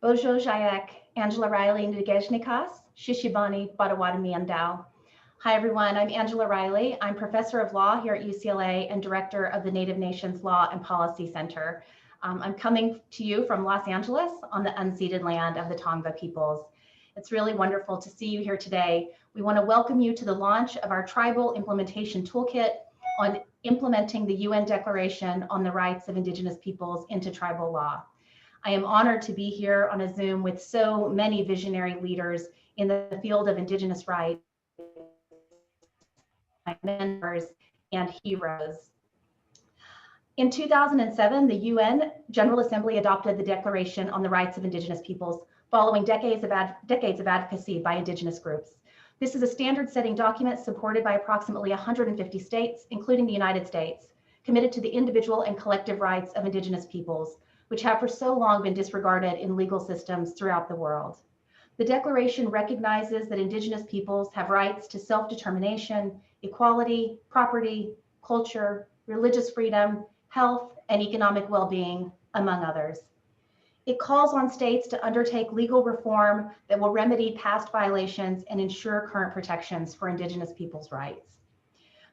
Bojo Jayak, Angela Riley, Ndegejnikas, Shishibani, Potawatomi, and Dao. Hi, everyone. I'm Angela Riley. I'm professor of law here at UCLA and director of the Native Nations Law and Policy Center. I'm coming to you from Los Angeles on the unceded land of the Tongva peoples. It's really wonderful to see you here today. We want to welcome you to the launch of our Tribal Implementation Toolkit on implementing the UN Declaration on the Rights of Indigenous Peoples into tribal law. I am honored to be here on a Zoom with so many visionary leaders in the field of Indigenous rights, my mentors and heroes. In 2007, the UN General Assembly adopted the Declaration on the Rights of Indigenous Peoples following decades of advocacy by Indigenous groups. This is a standard-setting document supported by approximately 150 states, including the United States, committed to the individual and collective rights of Indigenous peoples, which have for so long been disregarded in legal systems throughout the world. The Declaration recognizes that Indigenous peoples have rights to self-determination, equality, property, culture, religious freedom, health, and economic well-being, among others. It calls on states to undertake legal reform that will remedy past violations and ensure current protections for Indigenous peoples' rights.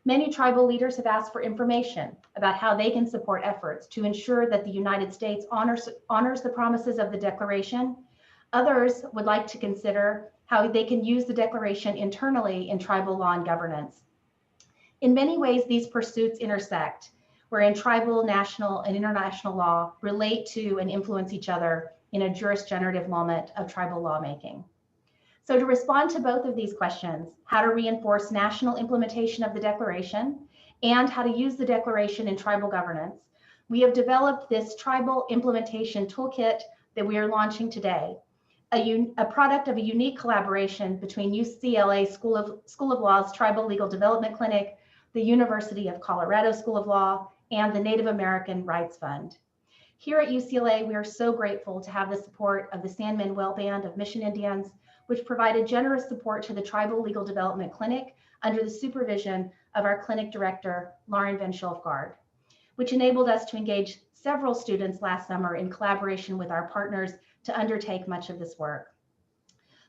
Many tribal leaders have asked for information about how they can support efforts to ensure that the United States honors the promises of the Declaration. Others would like to consider how they can use the Declaration internally in tribal law and governance. In many ways, these pursuits intersect, wherein tribal, national, and international law relate to and influence each other in a jurisgenerative moment of tribal lawmaking. So to respond to both of these questions, how to reinforce national implementation of the Declaration and how to use the Declaration in tribal governance, we have developed this Tribal Implementation Toolkit that we are launching today, a product of a unique collaboration between UCLA School of Law's Tribal Legal Development Clinic, the University of Colorado School of Law, and the Native American Rights Fund. Here at UCLA, we are so grateful to have the support of the San Manuel Band of Mission Indians, which provided generous support to the Tribal Legal Development Clinic under the supervision of our clinic director, Lauren Van Schulfgaard, which enabled us to engage several students last summer in collaboration with our partners to undertake much of this work.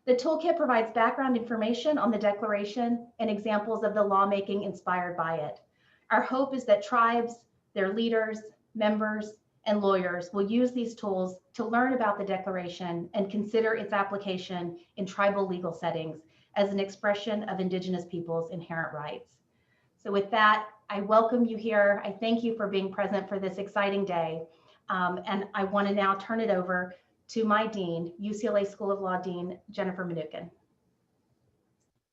The toolkit provides background information on the Declaration and examples of the lawmaking inspired by it. Our hope is that tribes, their leaders, members, and lawyers will use these tools to learn about the Declaration and consider its application in tribal legal settings as an expression of Indigenous peoples' inherent rights. So with that, I welcome you here. I thank you for being present for this exciting day. And I want to now turn it over to my dean, UCLA School of Law Dean, Jennifer Mnookin.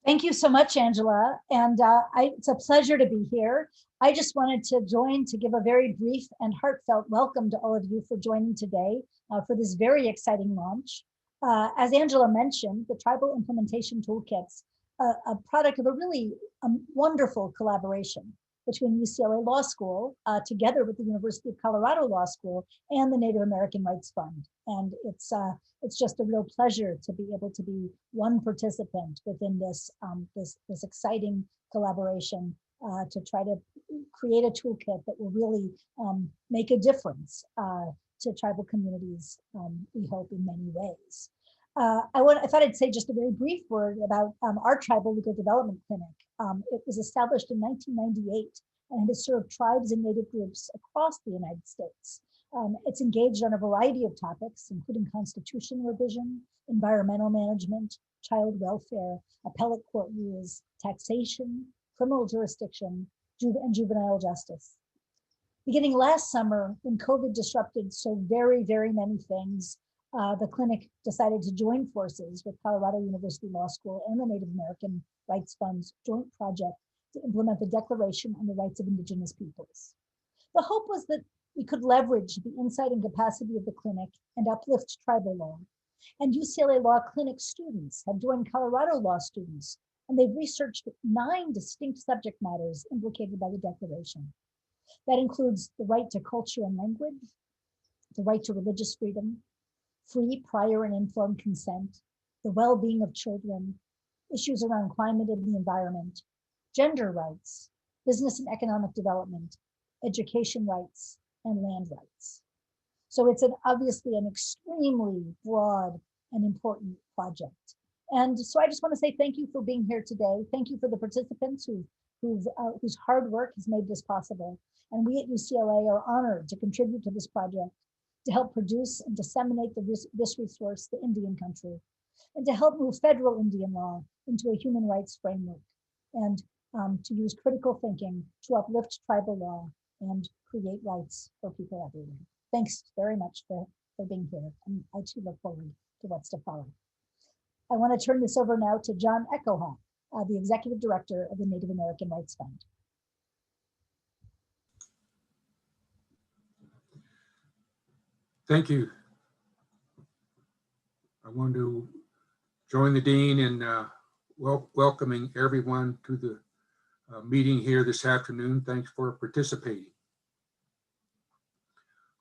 Thank you so much, Angela. And it's a pleasure to be here. I just wanted to join to give a very brief and heartfelt welcome to all of you for joining today for this very exciting launch. As Angela mentioned, the Tribal Implementation Toolkit's a product of a really wonderful collaboration between UCLA Law School, together with the University of Colorado Law School and the Native American Rights Fund. And it's just a real pleasure to be able to be one participant within this, this exciting collaboration to try to create a toolkit that will really make a difference to tribal communities, we hope, in many ways. I thought I'd say just a very brief word about our Tribal Legal Development Clinic. It was established in 1998 and has served tribes and Native groups across the United States. It's engaged on a variety of topics, including constitution revision, environmental management, child welfare, appellate court rules, taxation, criminal jurisdiction, and juvenile justice. Beginning last summer, when COVID disrupted so very, very many things, the clinic decided to join forces with Colorado University Law School and the Native American Rights Fund's joint project to implement the Declaration on the Rights of Indigenous Peoples. The hope was that we could leverage the insight and capacity of the clinic and uplift tribal law. And UCLA Law Clinic students have joined Colorado law students, and they've researched 9 distinct subject matters implicated by the Declaration. That includes the right to culture and language, the right to religious freedom, free, prior, and informed consent, the well-being of children, issues around climate and the environment, gender rights, business and economic development, education rights, and land rights. So it's obviously an extremely broad and important project. And so I just want to say thank you for being here today. Thank you for the participants whose hard work has made this possible. And we at UCLA are honored to contribute to this project, to help produce and disseminate this resource to Indian country, and to help move federal Indian law into a human rights framework, and to use critical thinking to uplift tribal law and create rights for people everywhere. Thanks very much for being here. And I too look forward to what's to follow. I want to turn this over now to John Echohal, the Executive Director of the Native American Rights Fund. Thank you. I want to join the Dean in welcoming everyone to the meeting here this afternoon. Thanks for participating.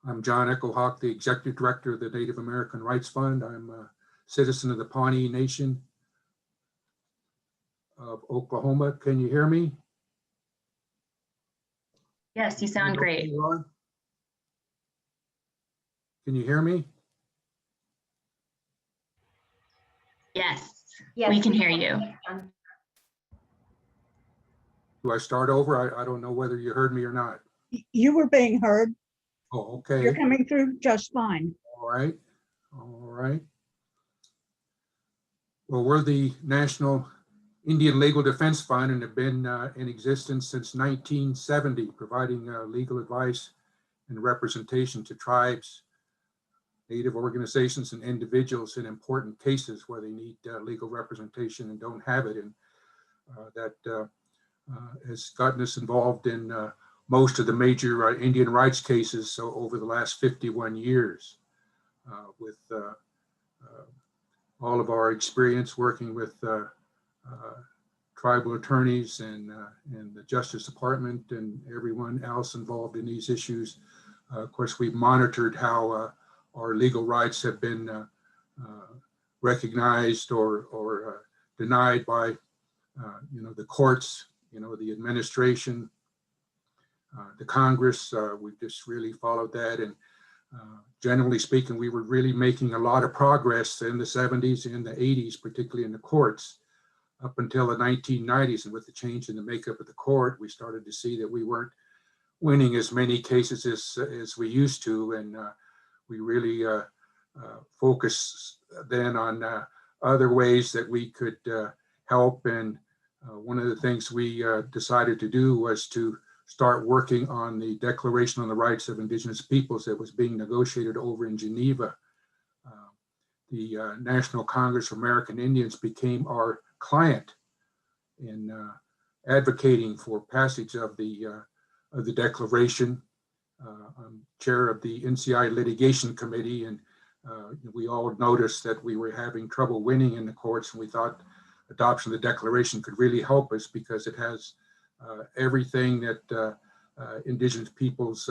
I'm John Echohal, the Executive Director of the Native American Rights Fund. I'm a citizen of the Pawnee Nation of Oklahoma. Can you hear me? Yes, you sound great. Can you hear me? Yes, Yes, we can hear you. Do I start over? I don't know whether you heard me or not. You were being heard. Oh, okay. You're coming through just fine. All right. All right. Well, we're the National Indian Legal Defense Fund and have been in existence since 1970, providing legal advice and representation to tribes, Native organizations, and individuals in important cases where they need legal representation and don't have it. And that has gotten us involved in most of the major Indian rights cases over the last 51 years with all of our experience working with tribal attorneys and the Justice Department and everyone else involved in these issues. Of course, we've monitored how our legal rights have been recognized or denied by the courts, the administration, the Congress. We've just really followed that, and generally speaking, we were really making a lot of progress in the 70s and the 80s, particularly in the courts, up until the 1990s. And with the change in the makeup of the court, we started to see that we weren't winning as many cases as we used to, and we really focused then on other ways that we could help. And one of the things we decided to do was to start working on the Declaration on the Rights of Indigenous Peoples that was being negotiated over in Geneva. The National Congress of American Indians became our client in advocating for passage of the Declaration. I'm chair of the NCI Litigation Committee, and we all noticed that we were having trouble winning in the courts, and we thought adoption of the Declaration could really help us because it has everything that Indigenous peoples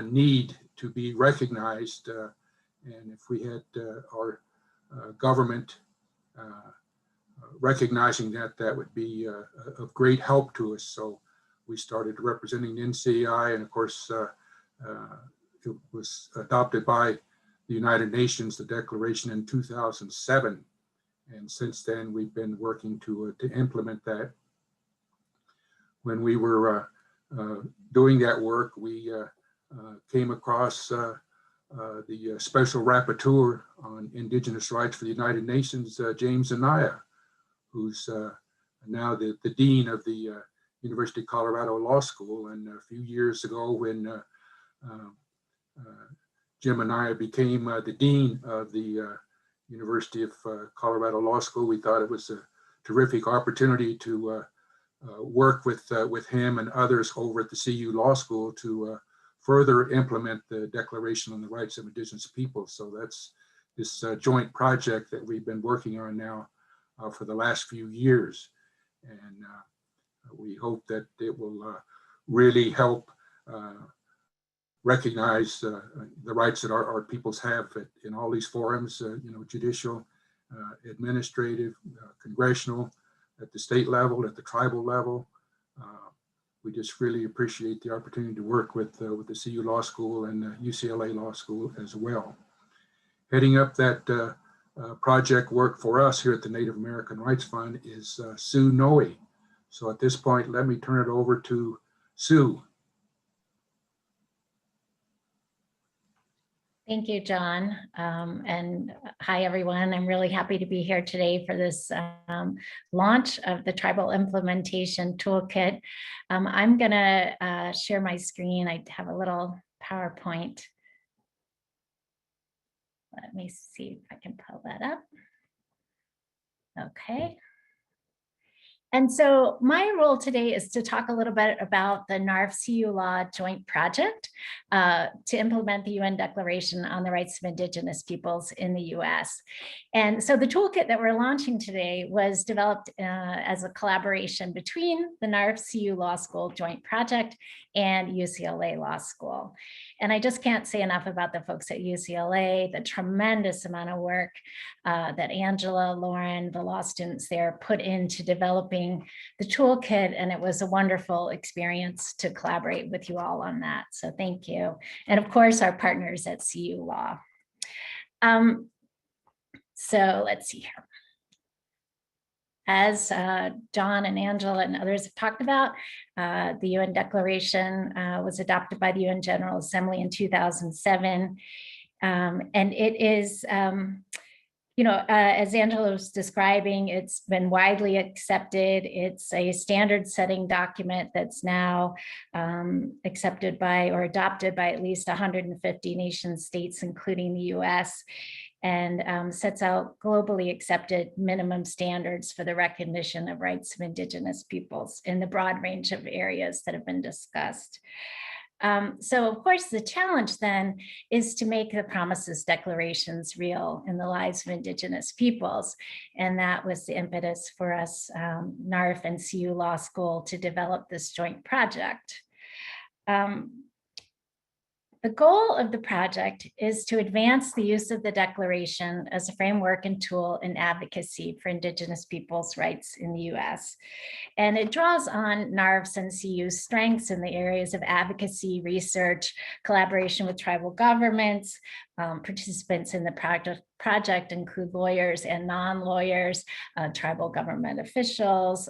need to be recognized. And if we had our government recognizing that, that would be of great help to us. So we started representing the NCI, and of course, it was adopted by the United Nations, the Declaration, in 2007. And since then, we've been working to implement that. When we were doing that work, we came across the Special Rapporteur on Indigenous Rights for the United Nations, James Anaya, who's now the Dean of the University of Colorado Law School. And a few years ago, when Jim Anaya became the Dean of the University of Colorado Law School, we thought it was a terrific opportunity to work with him and others over at the CU Law School to further implement the Declaration on the Rights of Indigenous Peoples. So that's this joint project that we've been working on now for the last few years. And we hope that it will really help recognize the rights that our peoples have in all these forums, judicial, administrative, congressional, at the state level, at the tribal level. we just really appreciate the opportunity to work with the CU Law School and UCLA Law School as well. Heading up that project work for us here at the Native American Rights Fund is Sue Noe. So at this point, let me turn it over to Sue. Thank you, John. And hi, everyone. I'm really happy to be here today for this launch of the Tribal Implementation Toolkit. I'm going to share my screen. I have a little PowerPoint. Let me see if I can pull that up. Okay. And so my role today is to talk a little bit about the NARF-CU Law Joint Project to implement the UN Declaration on the Rights of Indigenous Peoples in the US. And so the toolkit that we're launching today was developed as a collaboration between the NARF-CU Law School Joint Project and UCLA Law School. And I just can't say enough about the folks at UCLA, the tremendous amount of work that Angela, Lauren, the law students there put into developing the toolkit, and it was a wonderful experience to collaborate with you all on that. So thank you. And of course, our partners at CU Law. So let's see here. As John and Angela and others have talked about, the UN Declaration was adopted by the UN General Assembly in 2007. And it is, as Angela was describing, it's been widely accepted. It's a standard setting document that's now accepted by or adopted by at least 150 nation states, including the US, and sets out globally accepted minimum standards for the recognition of rights of Indigenous peoples in the broad range of areas that have been discussed. So of course, the challenge then is to make the promises declarations real in the lives of Indigenous peoples. And that was the impetus for us, NARF and CU Law School, to develop this joint project. The goal of the project is to advance the use of the Declaration as a framework and tool in advocacy for Indigenous peoples' rights in the US. And it draws on NARF's and CU's strengths in the areas of advocacy, research, collaboration with tribal governments. Participants in the project include lawyers and non-lawyers, tribal government officials,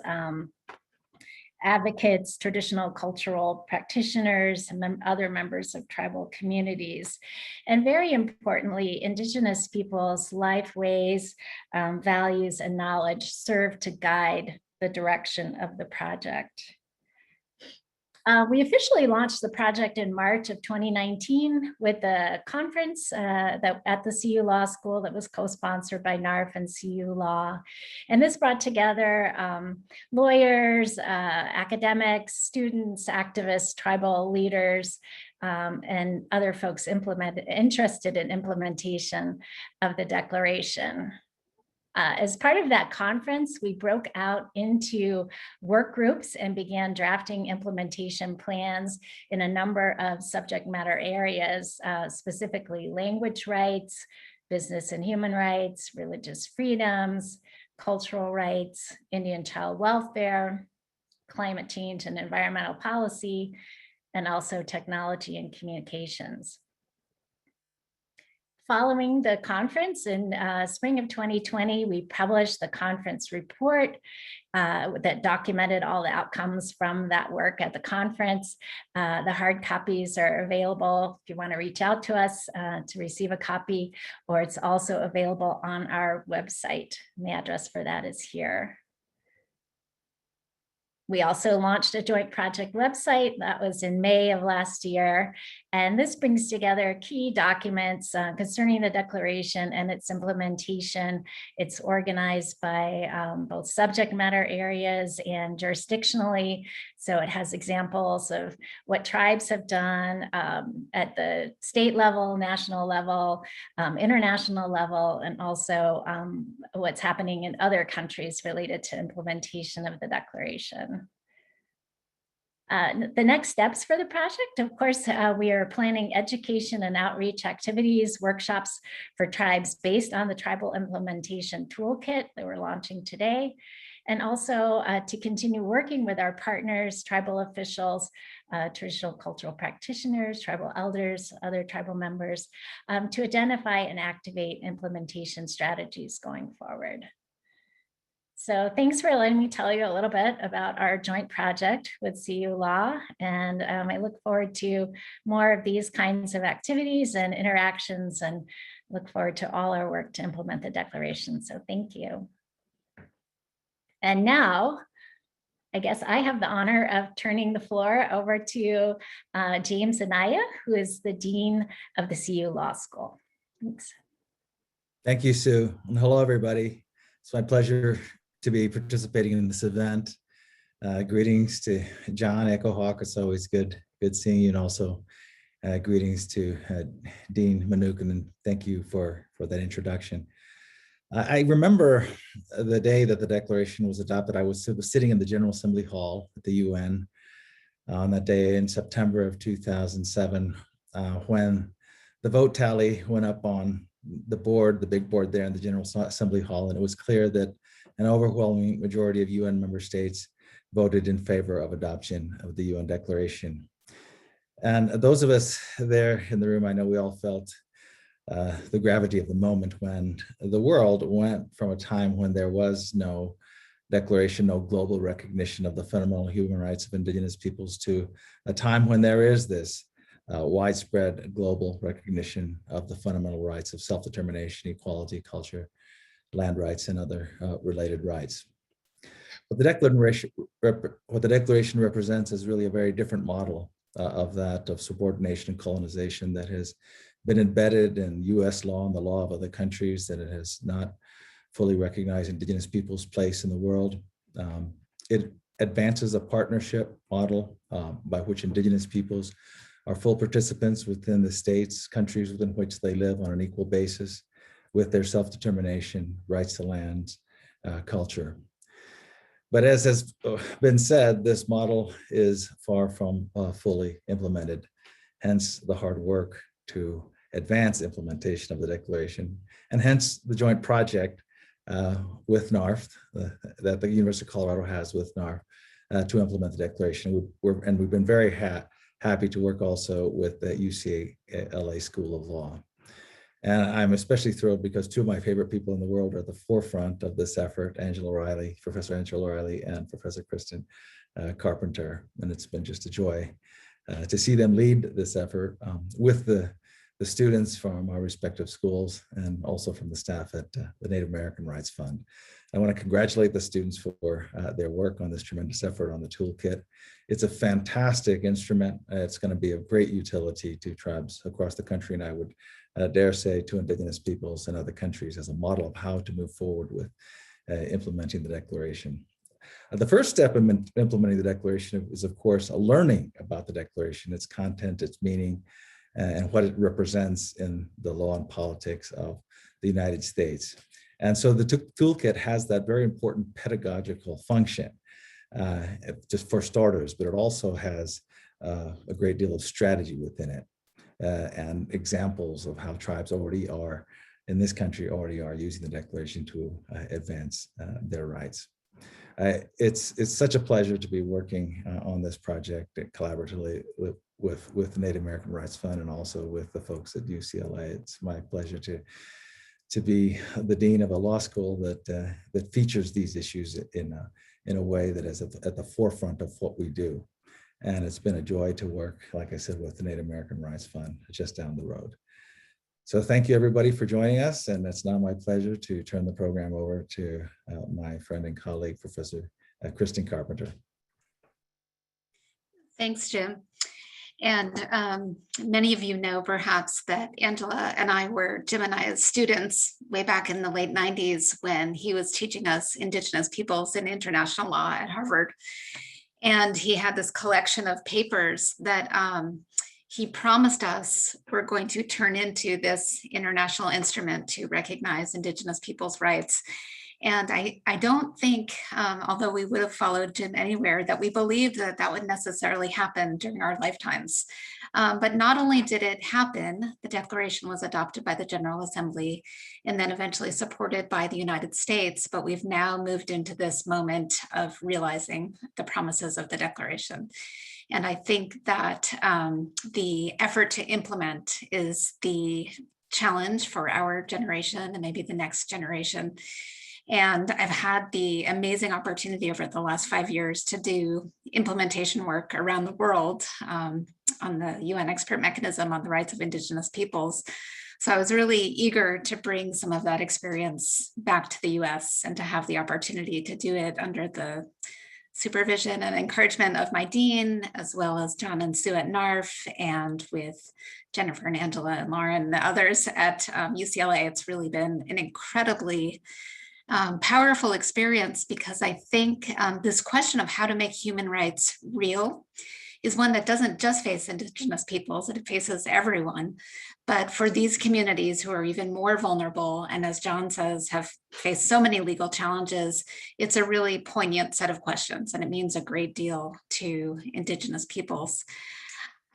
advocates, traditional cultural practitioners, and other members of tribal communities. And very importantly, Indigenous peoples' life ways, values, and knowledge serve to guide the direction of the project. We officially launched the project in March of 2019 with a conference at the CU Law School that was co-sponsored by NARF and CU Law. And this brought together lawyers, academics, students, activists, tribal leaders, and other folks interested in implementation of the Declaration. As part of that conference, we broke out into work groups and began drafting implementation plans in a number of subject matter areas, specifically language rights, business and human rights, religious freedoms, cultural rights, Indian child welfare, climate change and environmental policy, and also technology and communications. Following the conference in spring of 2020, we published the conference report that documented all the outcomes from that work at the conference. The hard copies are available if you want to reach out to us to receive a copy, or it's also available on our website. And the address for that is here. We also launched a joint project website that was in May of last year. And this brings together key documents concerning the Declaration and its implementation. It's organized by both subject matter areas and jurisdictionally. So it has examples of what tribes have done at the state level, national level, international level, and also what's happening in other countries related to implementation of the Declaration. The next steps for the project, of course, we are planning education and outreach activities, workshops for tribes based on the Tribal Implementation Toolkit that we're launching today. and also to continue working with our partners, tribal officials, traditional cultural practitioners, tribal elders, other tribal members, to identify and activate implementation strategies going forward. So thanks for letting me tell you a little bit about our joint project with CU Law. And I look forward to more of these kinds of activities and interactions, and look forward to all our work to implement the declaration. So thank you. And now, I guess I have the honor of turning the floor over to James Anaya, who is the Dean of the CU Law School. Thanks. Thank you, Sue. And hello, everybody. It's my pleasure to be participating in this event. Greetings to John Echohal. It's always good seeing you, and also greetings to Dean Manukin, and thank you for that introduction. I remember the day that the declaration was adopted. I was sitting in the General Assembly Hall at the UN on that day in September of 2007, when the vote tally went up on the board, the big board there in the General Assembly Hall, and it was clear that an overwhelming majority of UN member states voted in favor of adoption of the UN Declaration. And those of us there in the room, I know we all felt the gravity of the moment when the world went from a time when there was no declaration, no global recognition of the fundamental human rights of Indigenous peoples, to a time when there is this widespread global recognition of the fundamental rights of self-determination, equality, culture, land rights, and other related rights. What the declaration represents is really a very different model of that, of subordination and colonization, that has been embedded in US law and the law of other countries, that it has not fully recognized Indigenous peoples' place in the world. It advances a partnership model by which Indigenous peoples are full participants within the states, countries within which they live on an equal basis, with their self-determination, rights to land, culture. But as has been said, this model is far from fully implemented, hence the hard work to advance implementation of the declaration, and hence the joint project with NARF that the University of Colorado has with NARF to implement the declaration. We've been very happy to work also with the UCLA School of Law. And I'm especially thrilled because two of my favorite people in the world are at the forefront of this effort, Professor Angela Riley and Professor Kristen Carpenter. And it's been just a joy to see them lead this effort with the students from our respective schools, and also from the staff at the Native American Rights Fund. I want to congratulate the students for their work on this tremendous effort on the toolkit. It's a fantastic instrument. It's going to be of great utility to tribes across the country, and I would dare say to Indigenous peoples in other countries as a model of how to move forward with implementing the declaration. The first step in implementing the declaration is, of course, a learning about the declaration, its content, its meaning, and what it represents in the law and politics of the United States. And so the toolkit has that very important pedagogical function, just for starters, but it also has a great deal of strategy within it, and examples of how tribes already are, in this country, already are using the declaration to advance their rights. It's such a pleasure to be working on this project collaboratively with the Native American Rights Fund, and also with the folks at UCLA. It's my pleasure to be the dean of a law school that features these issues in a way that is at the forefront of what we do. And it's been a joy to work, like I said, with the Native American Rights Fund just down the road. So thank you, everybody, for joining us. And it's now my pleasure to turn the program over to my friend and colleague, Professor Kristen Carpenter. Thanks, Jim. And many of you know perhaps that Angela and I were Jim and I's students way back in the late 90s when he was teaching us Indigenous peoples and international law at Harvard. And he had this collection of papers that he promised us were going to turn into this international instrument to recognize Indigenous peoples' rights. And I don't think, although we would have followed Jim anywhere, that we believed that that would necessarily happen during our lifetimes. But not only did it happen, the Declaration was adopted by the General Assembly and then eventually supported by the United States, but we've now moved into this moment of realizing the promises of the Declaration. And I think that the effort to implement is the challenge for our generation and maybe the next generation. And I've had the amazing opportunity over the last 5 years to do implementation work around the world on the UN expert mechanism on the rights of Indigenous peoples. So I was really eager to bring some of that experience back to the US and to have the opportunity to do it under the supervision and encouragement of my dean, as well as John and Sue at NARF, and with Jennifer and Angela and Lauren and the others at UCLA. It's really been an incredibly powerful experience, because I think this question of how to make human rights real is one that doesn't just face Indigenous peoples, it faces everyone. But for these communities who are even more vulnerable, and as John says, have faced so many legal challenges, it's a really poignant set of questions, and it means a great deal to Indigenous peoples.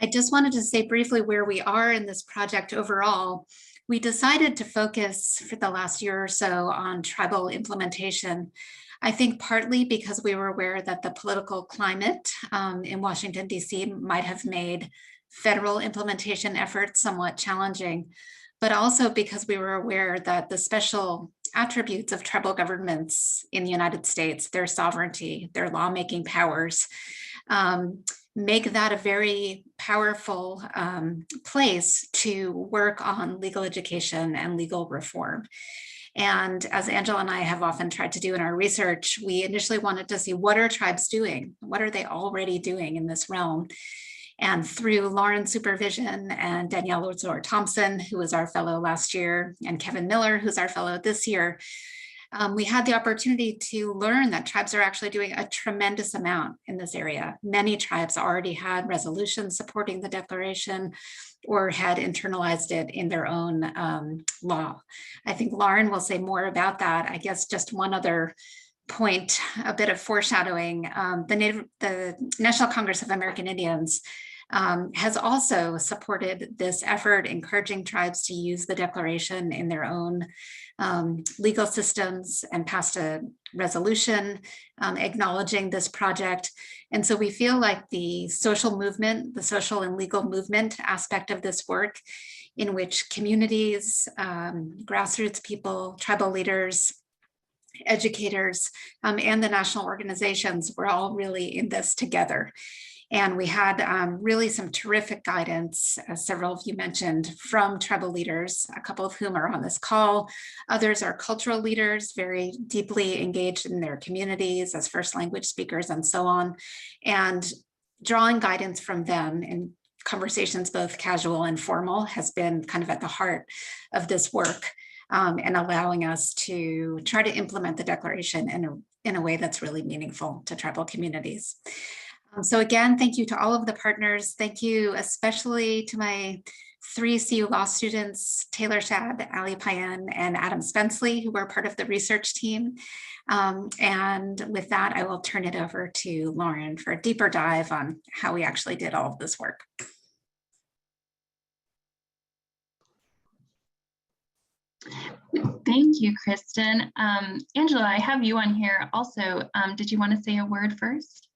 I just wanted to say briefly where we are in this project overall. We decided to focus for the last year or so on tribal implementation. I think partly because we were aware that the political climate in Washington, D.C. might have made federal implementation efforts somewhat challenging, but also because we were aware that the special attributes of tribal governments in the United States, their sovereignty, their lawmaking powers, make that a very powerful place to work on legal education and legal reform. And as Angela and I have often tried to do in our research, we initially wanted to see, what are tribes doing? What are they already doing in this realm? And through Lauren's supervision and Danielle Lortzor-Thompson, who was our fellow last year, and Kevin Miller, who's our fellow this year, we had the opportunity to learn that tribes are actually doing a tremendous amount in this area. Many tribes already had resolutions supporting the Declaration or had internalized it in their own law. I think Lauren will say more about that. I guess just one other point, a bit of foreshadowing. The National Congress of American Indians has also supported this effort, encouraging tribes to use the Declaration in their own legal systems, and passed a resolution acknowledging this project. And so we feel like the social movement, the social and legal movement aspect of this work, in which communities, grassroots people, tribal leaders, educators, and the national organizations, we're all really in this together. And we had really some terrific guidance, as several of you mentioned, from tribal leaders, a couple of whom are on this call. Others are cultural leaders, very deeply engaged in their communities as first language speakers and so on. And drawing guidance from them in conversations, both casual and formal, has been kind of at the heart of this work, and allowing us to try to implement the Declaration in a way that's really meaningful to tribal communities. So again, thank you to all of the partners. Thank you especially to my 3 CU law students, Taylor Shad, Ali Payan, and Adam Spensley, who were part of the research team. And with that, I will turn it over to Lauren for a deeper dive on how we actually did all of this work. Thank you, Kristen. Angela, I have you on here also. Did you want to say a word first?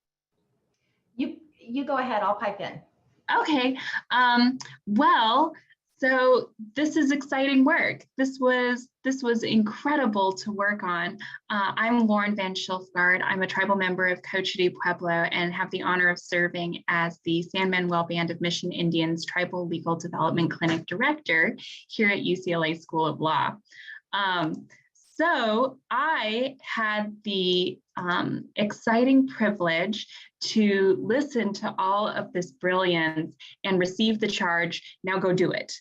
You go ahead, I'll pipe in. Okay, well, so this is exciting work. This was incredible to work on. I'm Lauren Van Schilfgaard. I'm a tribal member of Cochiti Pueblo and have the honor of serving as the San Manuel Band of Mission Indians Tribal Legal Development Clinic Director here at UCLA School of Law. So I had the exciting privilege to listen to all of this brilliance and receive the charge, now go do it.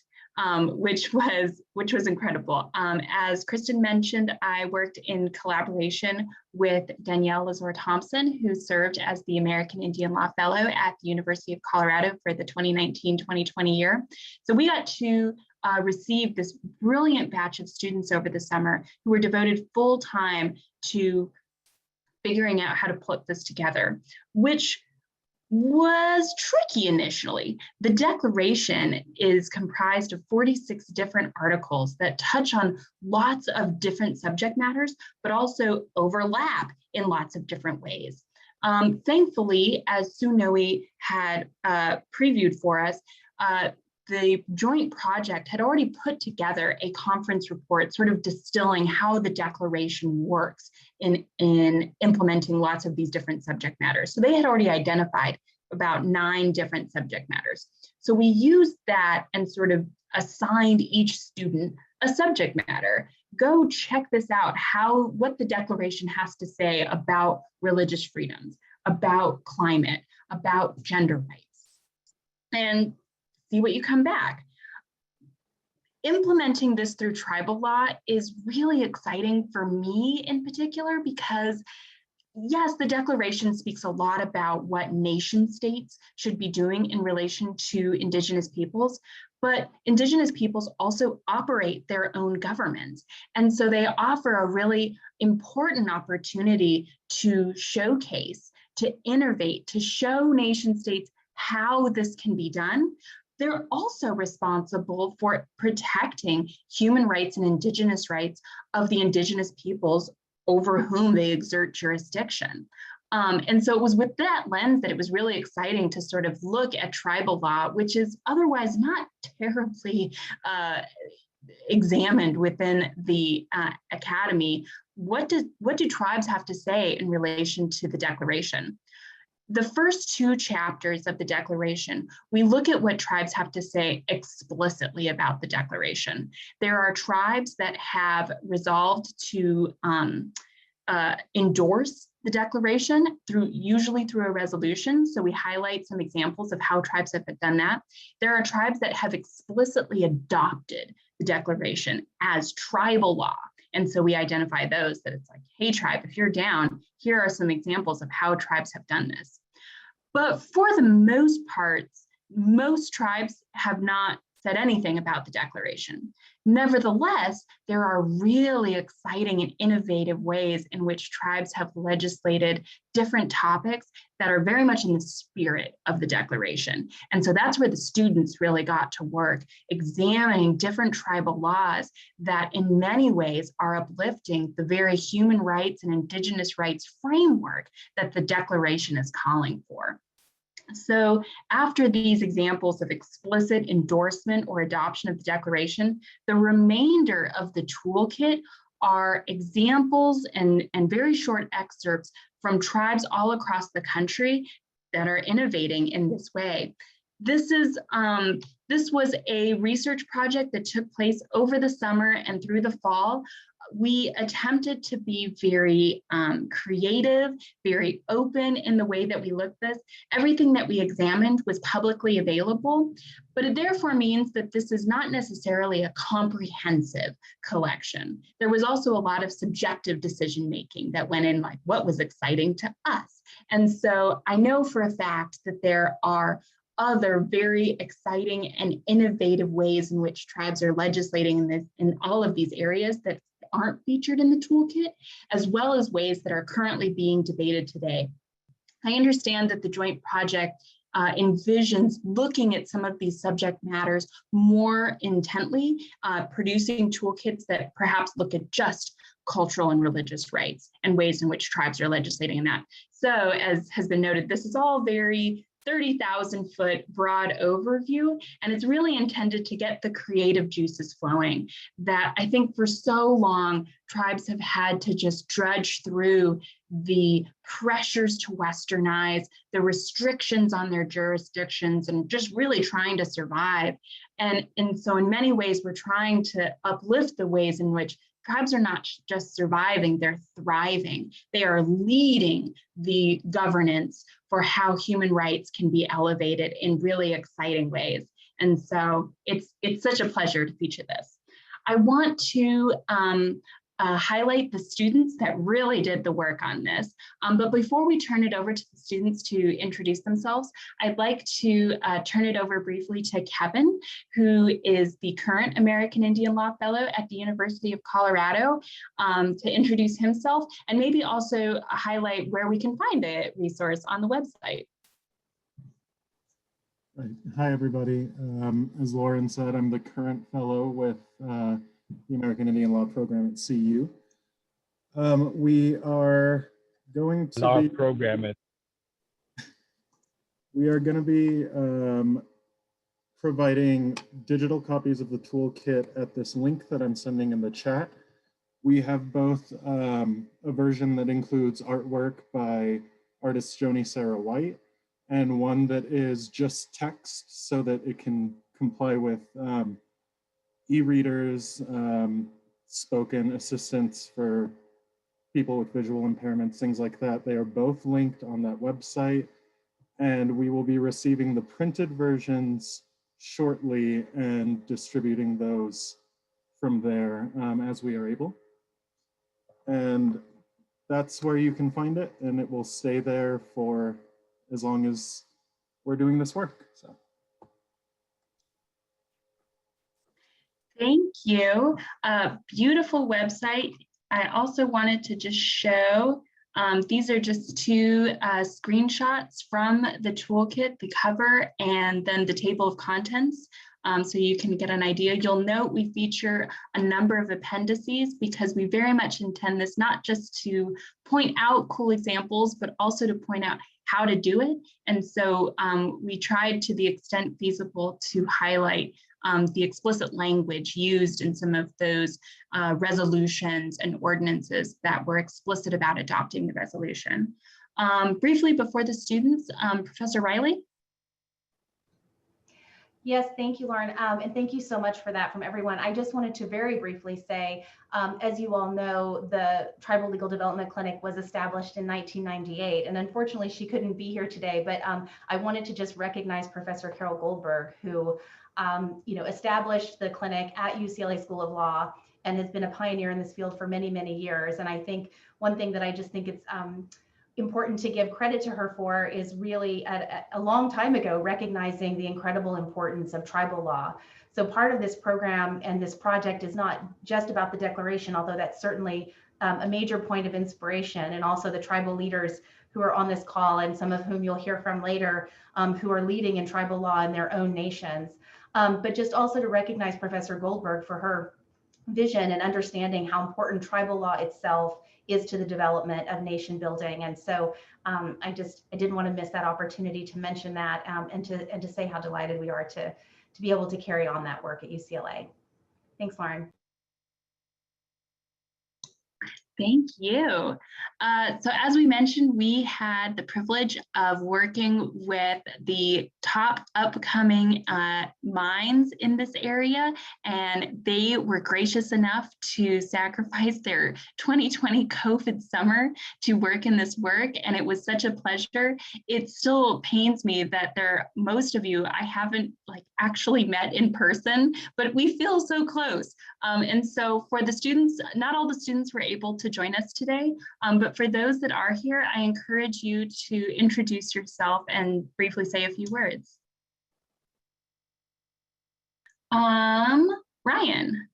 which was incredible. As Kristen mentioned, I worked in collaboration with Danielle Lazore Thompson, who served as the American Indian Law Fellow at the University of Colorado for the 2019-2020 year. So we got to receive this brilliant batch of students over the summer who were devoted full time to figuring out how to put this together, which was tricky initially. The declaration is comprised of 46 different articles that touch on lots of different subject matters, but also overlap in lots of different ways. Thankfully, as Sue Noe had previewed for us, the joint project had already put together a conference report sort of distilling how the declaration works in implementing lots of these different subject matters. So they had already identified about 9 different subject matters. So we used that and sort of assigned each student a subject matter. Go check this out, what the declaration has to say about religious freedoms, about climate, about gender rights, and see what you come back. Implementing this through tribal law is really exciting for me in particular because yes, the declaration speaks a lot about what nation states should be doing in relation to Indigenous peoples, but Indigenous peoples also operate their own governments. And so they offer a really important opportunity to showcase, to innovate, to show nation states how this can be done. They're also responsible for protecting human rights and Indigenous rights of the Indigenous peoples over whom they exert jurisdiction. And so it was with that lens that it was really exciting to sort of look at tribal law, which is otherwise not terribly examined within the academy. What do tribes have to say in relation to the declaration? The first 2 chapters of the declaration, we look at what tribes have to say explicitly about the declaration. There are tribes that have resolved to endorse the declaration usually through a resolution. So we highlight some examples of how tribes have done that. There are tribes that have explicitly adopted the declaration as tribal law. And so we identify those that it's like, hey, tribe, if you're down, here are some examples of how tribes have done this. But for the most part, most tribes have not said anything about the declaration. Nevertheless, there are really exciting and innovative ways in which tribes have legislated different topics that are very much in the spirit of the declaration. And so that's where the students really got to work, examining different tribal laws that in many ways are uplifting the very human rights and Indigenous rights framework that the declaration is calling for. So after these examples of explicit endorsement or adoption of the declaration, the remainder of the toolkit are examples and very short excerpts from tribes all across the country that are innovating in this way. This was a research project that took place over the summer and through the fall. We attempted to be very creative, very open in the way that we looked at this. Everything that we examined was publicly available, but it therefore means that this is not necessarily a comprehensive collection. There was also a lot of subjective decision-making that went in, like what was exciting to us. And so I know for a fact that there are other very exciting and innovative ways in which tribes are legislating in all of these areas that aren't featured in the toolkit, as well as ways that are currently being debated today. I understand that the joint project envisions looking at some of these subject matters more intently, producing toolkits that perhaps look at just cultural and religious rights and ways in which tribes are legislating in that. So as has been noted, this is all very 30,000-foot broad overview, and it's really intended to get the creative juices flowing that I think for so long tribes have had to just drudge through the pressures to westernize, the restrictions on their jurisdictions, and just really trying to survive. And so in many ways, we're trying to uplift the ways in which tribes are not just surviving, they're thriving. They are leading the governance for how human rights can be elevated in really exciting ways. And so it's such a pleasure to feature this. I want to highlight the students that really did the work on this. But before we turn it over to the students to introduce themselves, I'd like to turn it over briefly to Kevin, who is the current American Indian Law Fellow at the University of Colorado, to introduce himself and maybe also highlight where we can find a resource on the website. Right. Hi, everybody. As Lauren said, I'm the current fellow with the American Indian Law Program at CU. We are going to be providing digital copies of the toolkit at this link that I'm sending in the chat. We have both a version that includes artwork by artist Joni Sarah White, and one that is just text so that it can comply with e-readers, spoken assistance for people with visual impairments, things like that. They are both linked on that website, and we will be receiving the printed versions shortly and distributing those from there as we are able. And that's where you can find it, and it will stay there for as long as we're doing this work. So. Thank you. Beautiful website. I also wanted to just show, these are just two screenshots from the toolkit, the cover, and then the table of contents. So you can get an idea. You'll note we feature a number of appendices because we very much intend this not just to point out cool examples, but also to point out how to do it. And so we tried to the extent feasible to highlight the explicit language used in some of those resolutions and ordinances that were explicit about adopting the resolution. Briefly before the students, Professor Riley. Yes, thank you, Lauren. And thank you so much for that from everyone. I just wanted to very briefly say, as you all know, the Tribal Legal Development Clinic was established in 1998. And unfortunately, she couldn't be here today, but I wanted to just recognize Professor Carol Goldberg, who established the clinic at UCLA School of Law and has been a pioneer in this field for many, many years. And I think one thing that I just think it's important to give credit to her for is really a long time ago recognizing the incredible importance of tribal law. So part of this program and this project is not just about the declaration, although that's certainly a major point of inspiration, and also the tribal leaders who are on this call and some of whom you'll hear from later, who are leading in tribal law in their own nations. But just also to recognize Professor Goldberg for her vision and understanding how important tribal law itself is to the development of nation building. And so I didn't want to miss that opportunity to mention that and to say how delighted we are to be able to carry on that work at UCLA. Thanks, Lauren. Thank you. So as we mentioned, we had the privilege of working with the top upcoming minds in this area, and they were gracious enough to sacrifice their 2020 COVID summer to work in this work, and it was such a pleasure. It still pains me that most of you I haven't actually met in person, but we feel so close. And so for the students, not all the students were able to join us today, but for those that are here, I encourage you to introduce yourself and briefly say a few words. Ryan.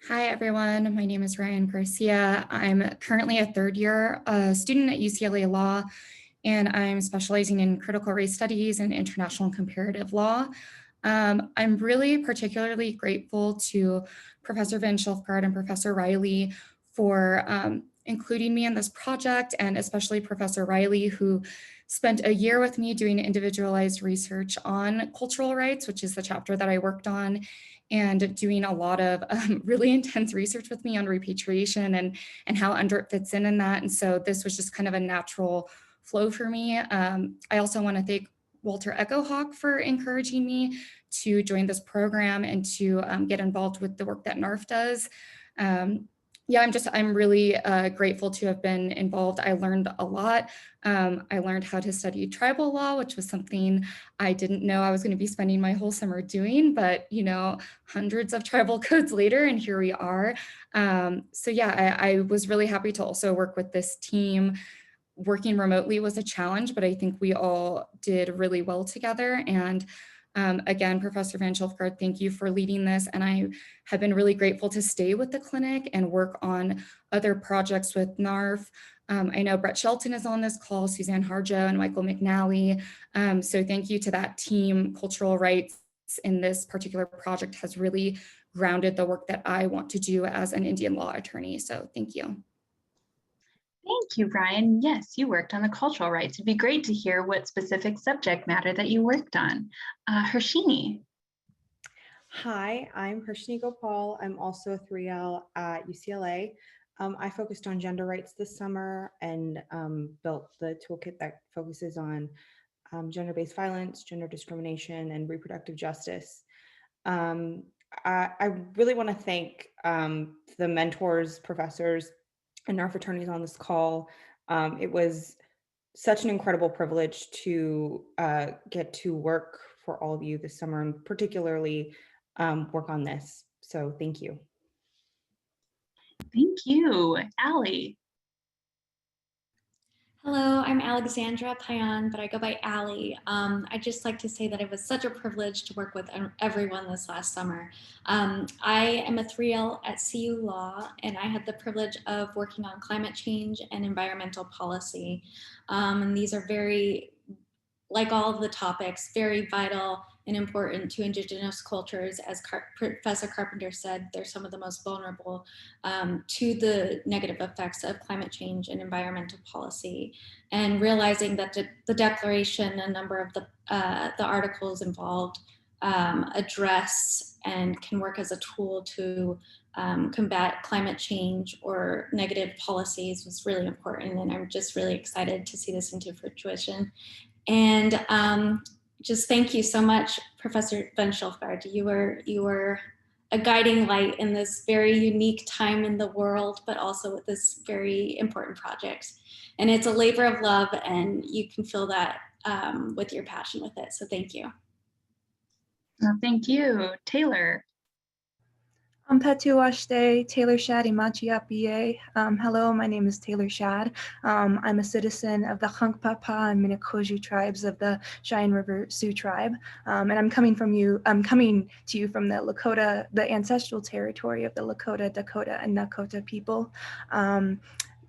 Hi, everyone. My name is Ryan Garcia. I'm currently a third-year student at UCLA Law, and I'm specializing in critical race studies and international comparative law. I'm really particularly grateful to Professor Van Schilfgaard and Professor Riley for including me in this project, and especially Professor Riley, who spent a year with me doing individualized research on cultural rights, which is the chapter that I worked on, and doing a lot of really intense research with me on repatriation and how UNDRIP fits in that. And so this was just kind of a natural flow for me. I also want to thank Walter Echohal for encouraging me to join this program and to get involved with the work that NARF does. yeah, I'm really grateful to have been involved. I learned a lot. I learned how to study tribal law, which was something I didn't know I was going to be spending my whole summer doing, but hundreds of tribal codes later, and here we are. So yeah, I was really happy to also work with this team. Working remotely was a challenge, but I think we all did really well together. And again, Professor Van Schilfgaard, thank you for leading this. And I have been really grateful to stay with the clinic and work on other projects with NARF. I know Brett Shelton is on this call, Suzanne Harjo and Michael McNally. So thank you to that team. Cultural rights in this particular project has really grounded the work that I want to do as an Indian law attorney. So thank you. Thank you, Ryan. Yes, you worked on the cultural rights. It'd be great to hear what specific subject matter that you worked on. Harshini. Hi, I'm Harshini Gopal. I'm also a 3L at UCLA. I focused on gender rights this summer and built the toolkit that focuses on gender-based violence, gender discrimination, and reproductive justice. I really want to thank the mentors, professors, and NARF attorneys on this call. It was such an incredible privilege to get to work for all of you this summer, and particularly work on this. So thank you. Thank you. Allie. Hello, I'm Alexandra Payan, but I go by Allie. I'd just like to say that it was such a privilege to work with everyone this last summer. I am a 3L at CU Law, and I had the privilege of working on climate change and environmental policy. And these are very, like all of the topics, very vital and important to Indigenous cultures. As Professor Carpenter said, they're some of the most vulnerable to the negative effects of climate change and environmental policy. And realizing that the Declaration, a number of the articles involved address and can work as a tool to combat climate change or negative policies was really important. And I'm just really excited to see this into fruition. And just thank you so much, Professor Van Schilfgaard. You were a guiding light in this very unique time in the world, but also with this very important project. And it's a labor of love, and you can feel that with your passion with it. So thank you. Well, thank you. Taylor. Patuashte, Taylor Shad Imachiapiye. Hello, my name is Taylor Shad. I'm a citizen of the Hunkpapa and Minnekoju tribes of the Cheyenne River Sioux tribe. And I'm coming to you from the Lakota, the ancestral territory of the Lakota, Dakota, and Nakota people.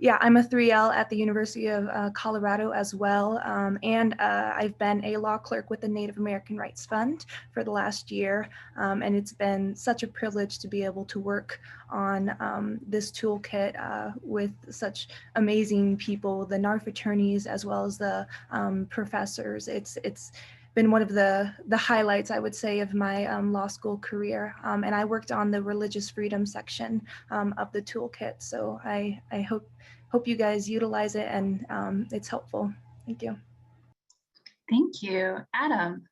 Yeah, I'm a 3L at the University of Colorado as well. And I've been a law clerk with the Native American Rights Fund for the last year. And it's been such a privilege to be able to work on this toolkit with such amazing people, the NARF attorneys, as well as the professors. It's been one of the highlights, I would say, of my law school career. And I worked on the religious freedom section of the toolkit. So I hope you guys utilize it and it's helpful. Thank you. Thank you. Adam.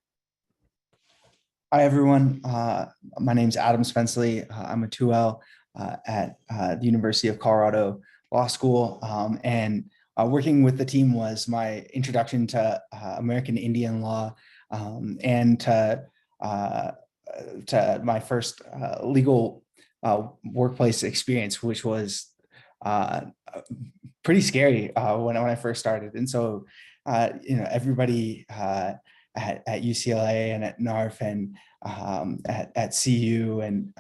Hi, everyone. My name is Adam Spensley. I'm a 2L at the University of Colorado Law School. And working with the team was my introduction to American Indian law and to my first legal workplace experience, which was pretty scary when I first started. And so, everybody at UCLA and at NARF and at CU and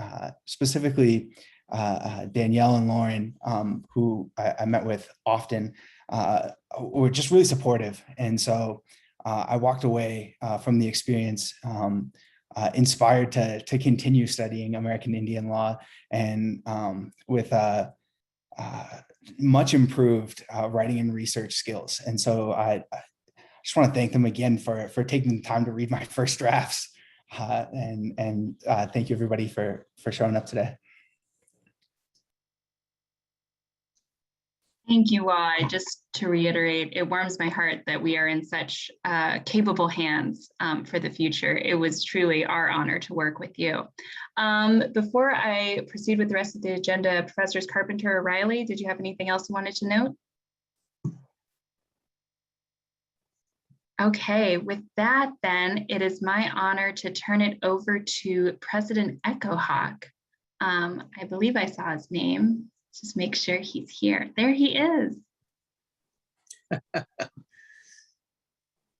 specifically Danielle and Lauren, who I met with often, were just really supportive. And so I walked away from the experience inspired to continue studying American Indian law and with much improved writing and research skills. And so I just want to thank them again for taking the time to read my first drafts. And thank you, everybody, for showing up today. Thank you all. Just to reiterate, it warms my heart that we are in such capable hands for the future. It was truly our honor to work with you. Before I proceed with the rest of the agenda, Professors Carpenter or Riley, did you have anything else you wanted to note? Okay, with that then, it is my honor to turn it over to President Echohal. I believe I saw his name. Just make sure he's here. There he is.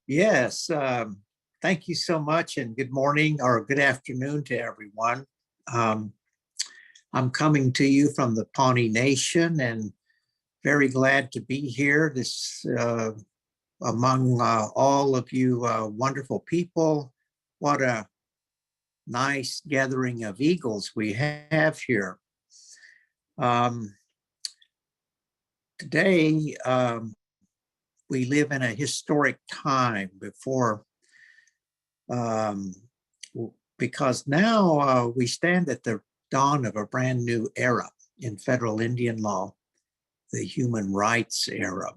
Yes, thank you so much, and good morning or good afternoon to everyone. I'm coming to you from the Pawnee Nation and very glad to be here among all of you wonderful people. What a nice gathering of eagles we have here. Today, we live in a historic time because now we stand at the dawn of a brand new era in federal Indian law, the human rights era.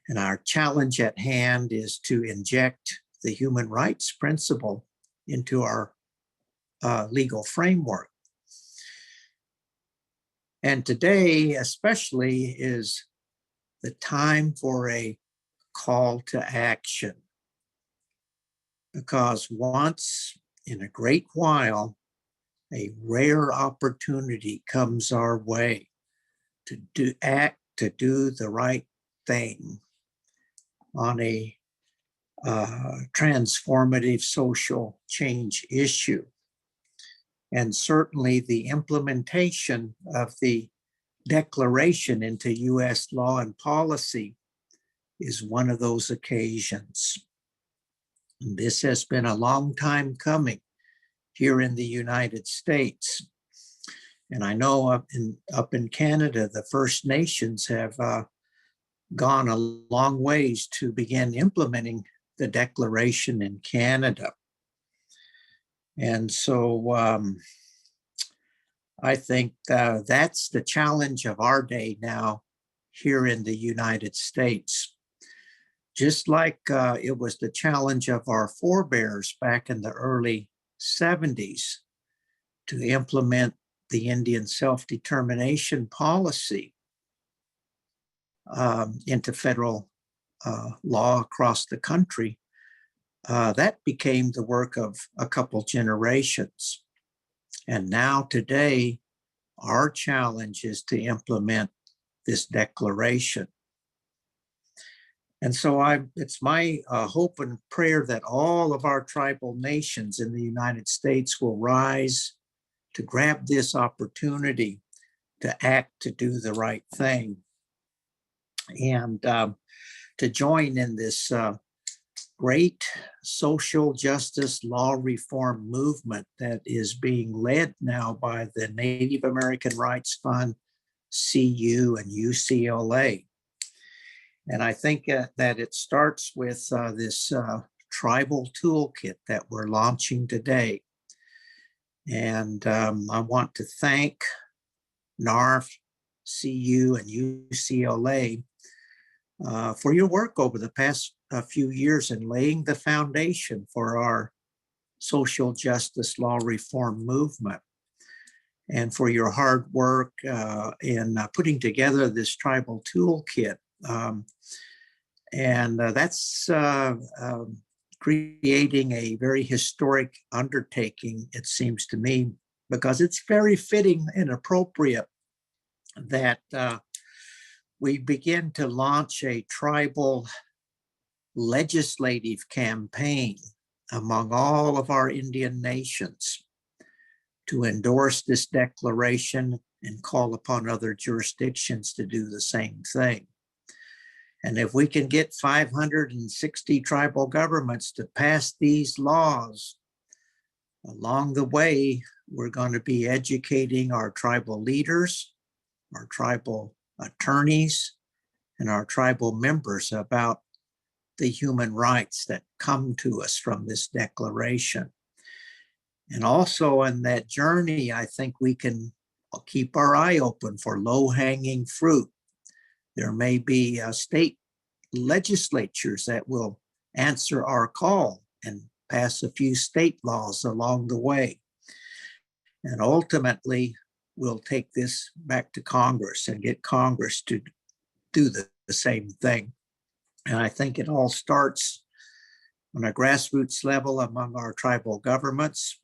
And our challenge at hand is to inject the human rights principle into our legal framework. And today, especially, is the time for a call to action. Because once in a great while, a rare opportunity comes our way to do the right thing on a transformative social change issue. And certainly the implementation of the declaration into US law and policy is one of those occasions. And this has been a long time coming here in the United States. And I know up in Canada, the First Nations have gone a long ways to begin implementing the declaration in Canada. And so I think that's the challenge of our day now here in the United States. Just like it was the challenge of our forebears back in the early 70s to implement the Indian self-determination policy into federal law across the country. That became the work of a couple generations. And now today, our challenge is to implement this declaration. And so it's my hope and prayer that all of our tribal nations in the United States will rise to grab this opportunity to act, to do the right thing, and to join in this great social justice law reform movement that is being led now by the Native American Rights Fund, CU, and UCLA. And I think that it starts with this tribal toolkit that we're launching today. And I want to thank NARF, CU, and UCLA for your work over the past few years in laying the foundation for our social justice law reform movement, and for your hard work in putting together this tribal toolkit. And that's creating a very historic undertaking, it seems to me, because it's very fitting and appropriate that we begin to launch a tribal legislative campaign among all of our Indian nations to endorse this declaration and call upon other jurisdictions to do the same thing. And if we can get 560 tribal governments to pass these laws, along the way, we're going to be educating our tribal leaders, our tribal attorneys, and our tribal members about the human rights that come to us from this declaration. And also in that journey, I think we can keep our eye open for low-hanging fruit There may be state legislatures that will answer our call and pass a few state laws along the way. And ultimately, we'll take this back to Congress and get Congress to do the same thing. And I think it all starts on a grassroots level among our tribal governments.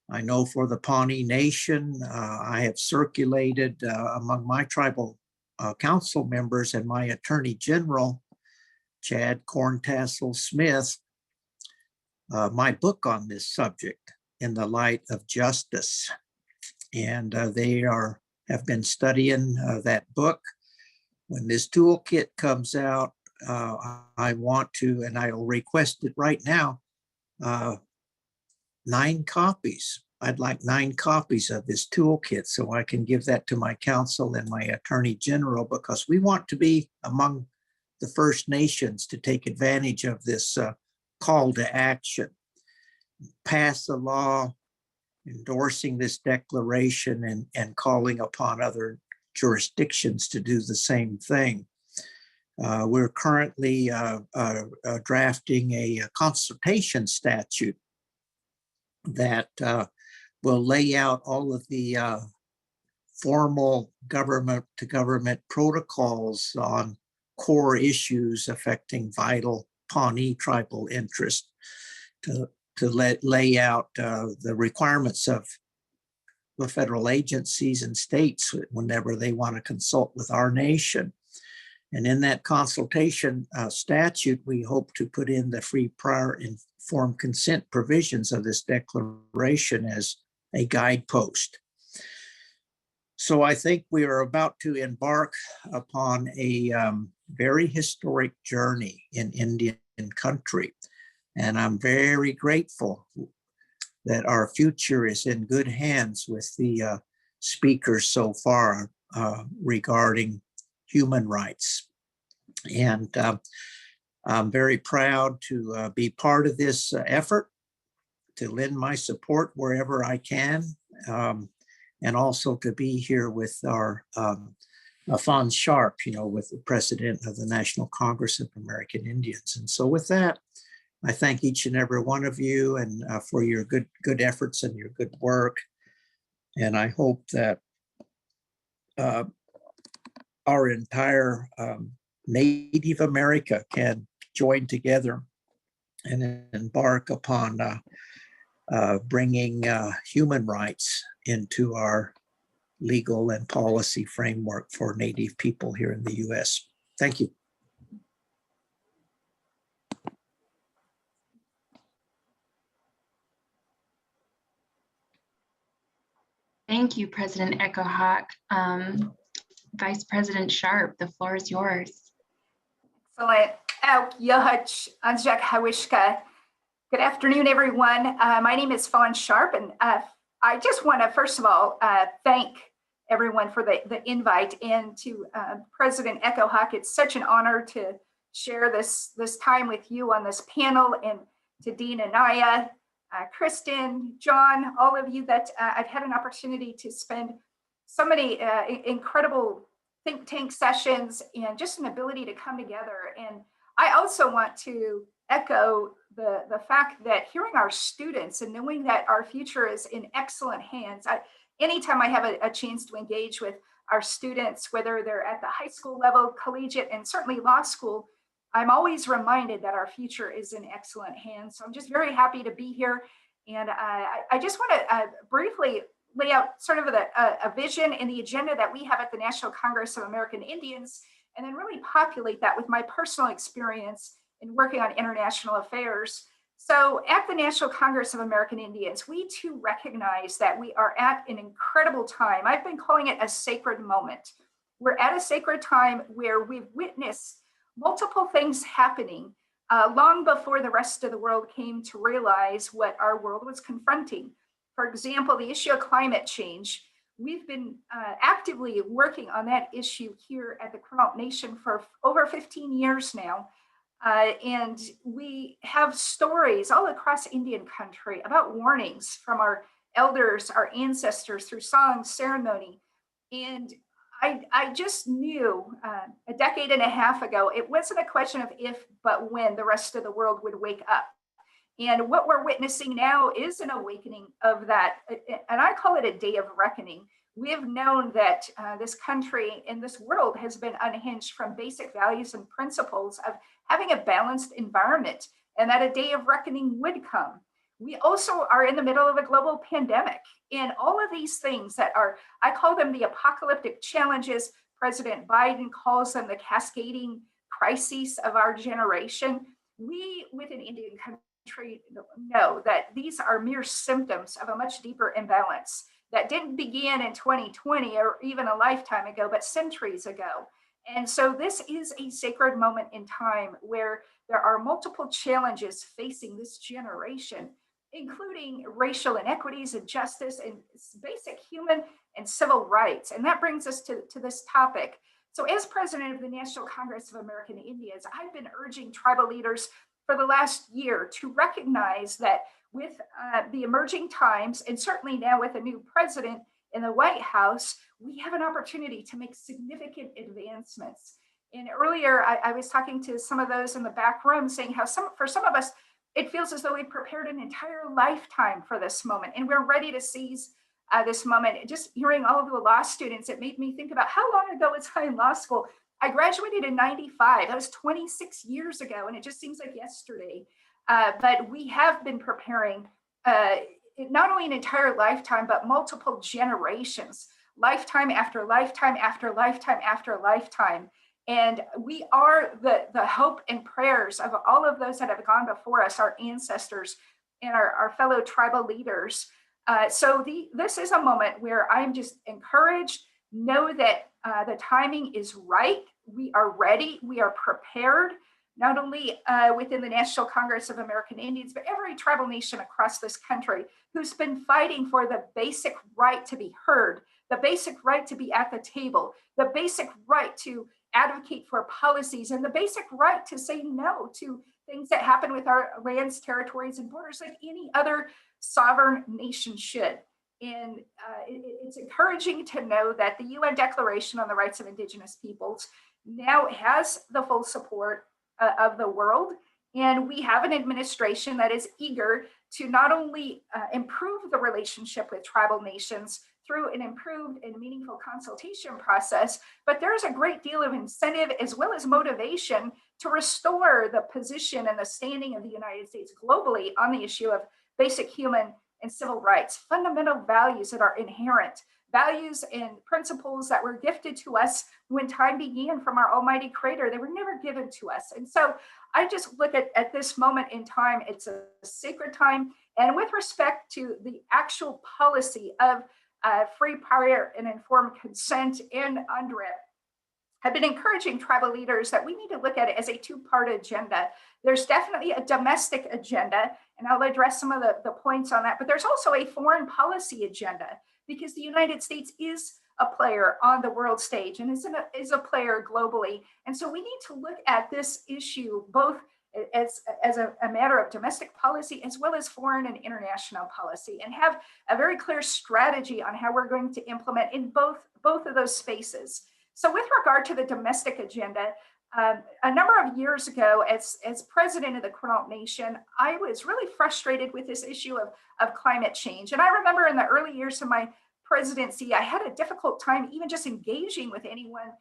I know for the Pawnee Nation, I have circulated among my tribal council members and my Attorney General, Chad Corntassel Smith, my book on this subject, In the Light of Justice. And they have been studying that book. When this toolkit comes out, I want to, and I'll request it right now, 9 copies. I'd like 9 copies of this toolkit so I can give that to my council and my Attorney General, because we want to be among the First Nations to take advantage of this call to action. Pass a law endorsing this declaration and calling upon other jurisdictions to do the same thing. We're currently drafting a consultation statute that will lay out all of the formal government-to-government protocols on core issues affecting vital Pawnee tribal interest, to lay out the requirements of the federal agencies and states whenever they want to consult with our nation. And in that consultation statute, we hope to put in the free, prior, informed consent provisions of this declaration as a guidepost. So I think we are about to embark upon a very historic journey in Indian country. And I'm very grateful that our future is in good hands with the speakers so far regarding human rights. And I'm very proud to be part of this effort, to lend my support wherever I can, and also to be here with our Fawn Sharp, with the president of the National Congress of American Indians. And so with that, I thank each and every one of you and for your good efforts and your good work. And I hope that our entire Native America can join together and embark upon bringing human rights into our legal and policy framework for Native people here in the U.S. Thank you. Thank you, President Echohal. Vice President Sharp, the floor is yours. Excellent. Good afternoon, everyone. My name is Fawn Sharp, and I just want to, first of all, thank everyone for the invite, and to President Echohal. It's such an honor to share this time with you on this panel, and to Dean Anaya, Kristen, John, all of you that I've had an opportunity to spend so many incredible think tank sessions and just an ability to come together. And I also want to echo the fact that hearing our students and knowing that our future is in excellent hands. Anytime I have a chance to engage with our students, whether they're at the high school level, collegiate, and certainly law school, I'm always reminded that our future is in excellent hands. So I'm just very happy to be here. And I just want to briefly lay out sort of a vision and the agenda that we have at the National Congress of American Indians, and then really populate that with my personal experience in working on international affairs. So at the National Congress of American Indians, we too recognize that we are at an incredible time. I've been calling it a sacred moment. We're at a sacred time where we've witnessed multiple things happening long before the rest of the world came to realize what our world was confronting. For example, the issue of climate change. We've been actively working on that issue here at the Quinault Nation for over 15 years now. And we have stories all across Indian country about warnings from our elders, our ancestors, through song, ceremony. And I just knew a decade and a half ago, it wasn't a question of if, but when the rest of the world would wake up. And what we're witnessing now is an awakening of that. And I call it a day of reckoning. We have known that this country and this world has been unhinged from basic values and principles of having a balanced environment, and that a day of reckoning would come. We also are in the middle of a global pandemic, and all of these things that are, I call them the apocalyptic challenges. President Biden calls them the cascading crises of our generation. We within Indian country know that these are mere symptoms of a much deeper imbalance that didn't begin in 2020 or even a lifetime ago, but centuries ago. And so this is a sacred moment in time where there are multiple challenges facing this generation, including racial inequities and justice and basic human and civil rights. And that brings us to this topic. So as president of the National Congress of American Indians, I've been urging tribal leaders for the last year to recognize that with the emerging times, and certainly now with a new president in the White House, we have an opportunity to make significant advancements. And earlier, I was talking to some of those in the back room saying how for some of us, it feels as though we prepared an entire lifetime for this moment, and we're ready to seize this moment. Just hearing all of the law students, it made me think about how long ago was I in law school? I graduated in 95. That was 26 years ago, and it just seems like yesterday. But we have been preparing not only an entire lifetime, but multiple generations, lifetime after lifetime after lifetime after lifetime. And we are the hope and prayers of all of those that have gone before us, our ancestors and our fellow tribal leaders. So this is a moment where I'm just encouraged. Know that the timing is right. We are ready. We are prepared, not only within the National Congress of American Indians, but every tribal nation across this country who's been fighting for the basic right to be heard, the basic right to be at the table, the basic right to advocate for policies, and the basic right to say no to things that happen with our lands, territories, and borders like any other sovereign nation should. And it's encouraging to know that the UN Declaration on the Rights of Indigenous Peoples now has the full support of the world. And we have an administration that is eager to not only improve the relationship with tribal nations through an improved and meaningful consultation process, but there's a great deal of incentive as well as motivation to restore the position and the standing of the United States globally on the issue of basic human and civil rights, fundamental values that are inherent, values and principles that were gifted to us when time began from our almighty creator. They were never given to us. And so I just look at this moment in time, it's a sacred time. And with respect to the actual policy of free, prior, and informed consent and UNDRIP, I've been encouraging tribal leaders that we need to look at it as a two-part agenda. There's definitely a domestic agenda, and I'll address some of the points on that, but there's also a foreign policy agenda, because the United States is a player on the world stage and is a player globally. And so we need to look at this issue both as a matter of domestic policy as well as foreign and international policy, and have a very clear strategy on how we're going to implement in both of those spaces. So with regard to the domestic agenda, a number of years ago, as president of the Quinault Nation, I was really frustrated with this issue of climate change. And I remember in the early years of my presidency, I had a difficult time even just engaging with anyone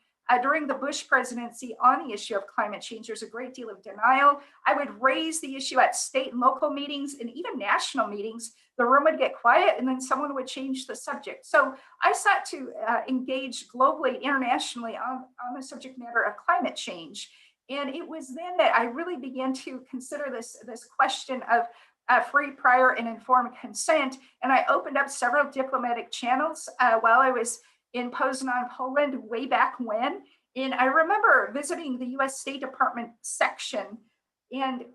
during the Bush presidency on the issue of climate change. There's a great deal of denial. I would raise the issue at state and local meetings and even national meetings. The room would get quiet and then someone would change the subject. So I sought to engage globally, internationally on the subject matter of climate change. And it was then that I really began to consider this question of free, prior, and informed consent. And I opened up several diplomatic channels while I was in Poznan, Poland, way back when. And I remember visiting the US State Department section, and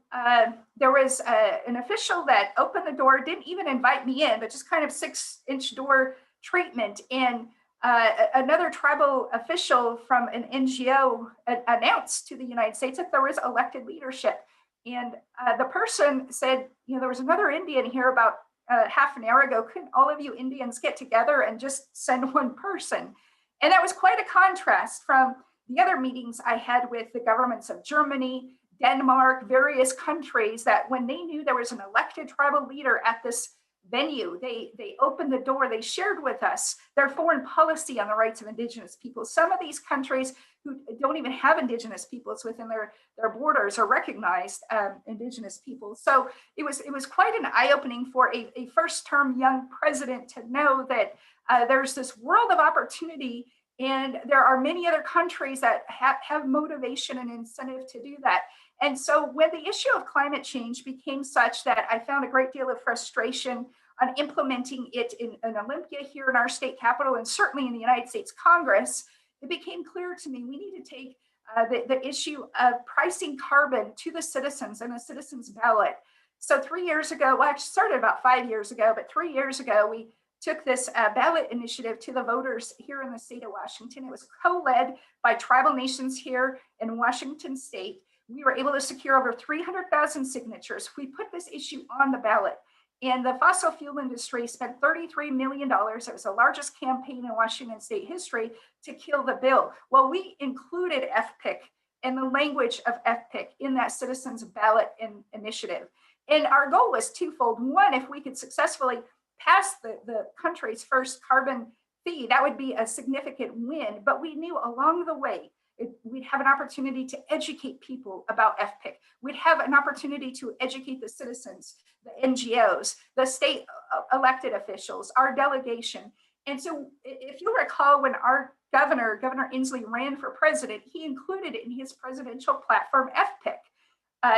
there was an official that opened the door, didn't even invite me in, but just kind of 6-inch door treatment. And another tribal official from an NGO announced to the United States that there was elected leadership. And the person said, there was another Indian here about half an hour ago. Couldn't all of you Indians get together and just send one person? And that was quite a contrast from the other meetings I had with the governments of Germany, Denmark, various countries, that when they knew there was an elected tribal leader at this venue, they opened the door, they shared with us their foreign policy on the rights of Indigenous peoples. Some of these countries who don't even have Indigenous peoples within their borders are recognized Indigenous peoples. So it was quite an eye-opening for a first-term young president to know that there's this world of opportunity, and there are many other countries that have motivation and incentive to do that. And so when the issue of climate change became such that I found a great deal of frustration on implementing it in Olympia here in our state capitol, and certainly in the United States Congress, it became clear to me we need to take the issue of pricing carbon to the citizens and the citizens' ballot. So 3 years ago, well, actually started about 5 years ago, but 3 years ago, we took this ballot initiative to the voters here in the state of Washington. It was co-led by tribal nations here in Washington state. We were able to secure over 300,000 signatures. We put this issue on the ballot, and the fossil fuel industry spent $33 million. It was the largest campaign in Washington state history to kill the bill. Well, we included FPIC and the language of FPIC in that citizens ballot initiative. And our goal was twofold. One, if we could successfully pass the country's first carbon fee, that would be a significant win. But we knew along the way, we'd have an opportunity to educate people about FPIC. We'd have an opportunity to educate the citizens, the NGOs, the state elected officials, our delegation. And so if you recall, when our Governor Inslee, ran for president, he included in his presidential platform FPIC.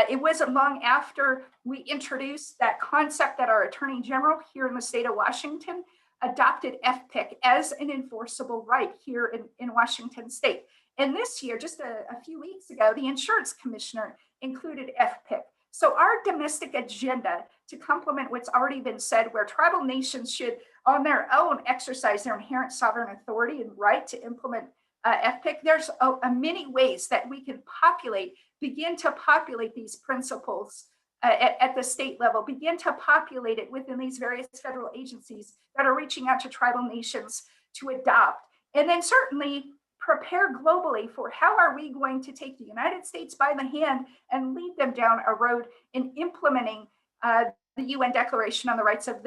It wasn't long after we introduced that concept that our Attorney General here in the state of Washington adopted FPIC as an enforceable right here in Washington state. And this year, just a few weeks ago, the Insurance Commissioner included FPIC. So our domestic agenda, to complement what's already been said, where tribal nations should on their own exercise their inherent sovereign authority and right to implement FPIC, there's many ways that we can begin to populate these principles at the state level, begin to populate it within these various federal agencies that are reaching out to tribal nations to adopt. And then certainly prepare globally for how are we going to take the United States by the hand and lead them down a road in implementing the UN Declaration on the Rights of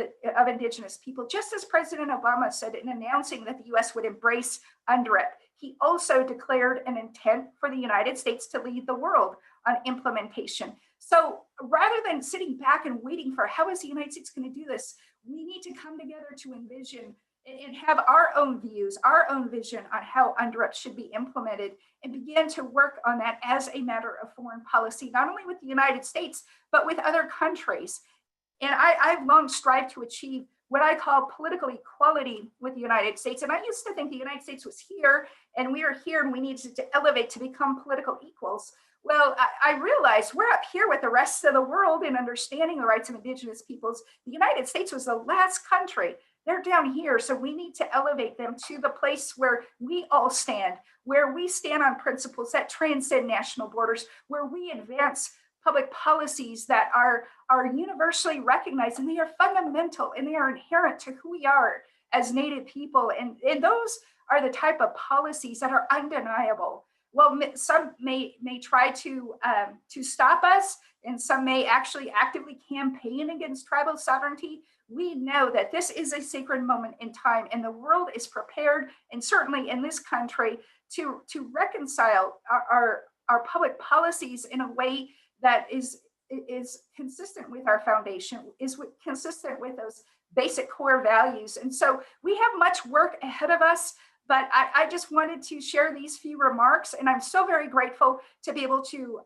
Indigenous People, just as President Obama said in announcing that the US would embrace UNDRIP. He also declared an intent for the United States to lead the world on implementation. So rather than sitting back and waiting for how is the United States going to do this, we need to come together to envision and have our own views, our own vision on how UNDRIP should be implemented, and begin to work on that as a matter of foreign policy, not only with the United States, but with other countries. And I've long strived to achieve what I call political equality with the United States. And I used to think the United States was here and we are here and we needed to elevate to become political equals. Well, I realized we're up here with the rest of the world in understanding the rights of Indigenous peoples. The United States was the last country. They're down here, so we need to elevate them to the place where we all stand, where we stand on principles that transcend national borders, where we advance public policies that are universally recognized, and they are fundamental and they are inherent to who we are as Native people. And those are the type of policies that are undeniable. Well, some may try to stop us, and some may actually actively campaign against tribal sovereignty. We know that this is a sacred moment in time, and the world is prepared, and certainly in this country, to reconcile our public policies in a way that is consistent with our foundation, is consistent with those basic core values. And so we have much work ahead of us, but I just wanted to share these few remarks, and I'm so very grateful to be able to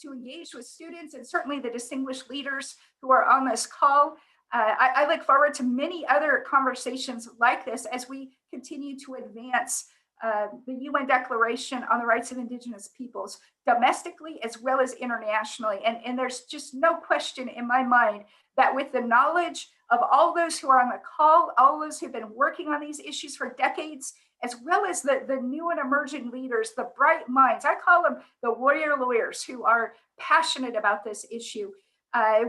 engage with students and certainly the distinguished leaders who are on this call. I look forward to many other conversations like this as we continue to advance the UN Declaration on the Rights of Indigenous Peoples, domestically as well as internationally. And there's just no question in my mind that with the knowledge of all those who are on the call, all those who've been working on these issues for decades, as well as the new and emerging leaders, the bright minds, I call them the warrior lawyers who are passionate about this issue,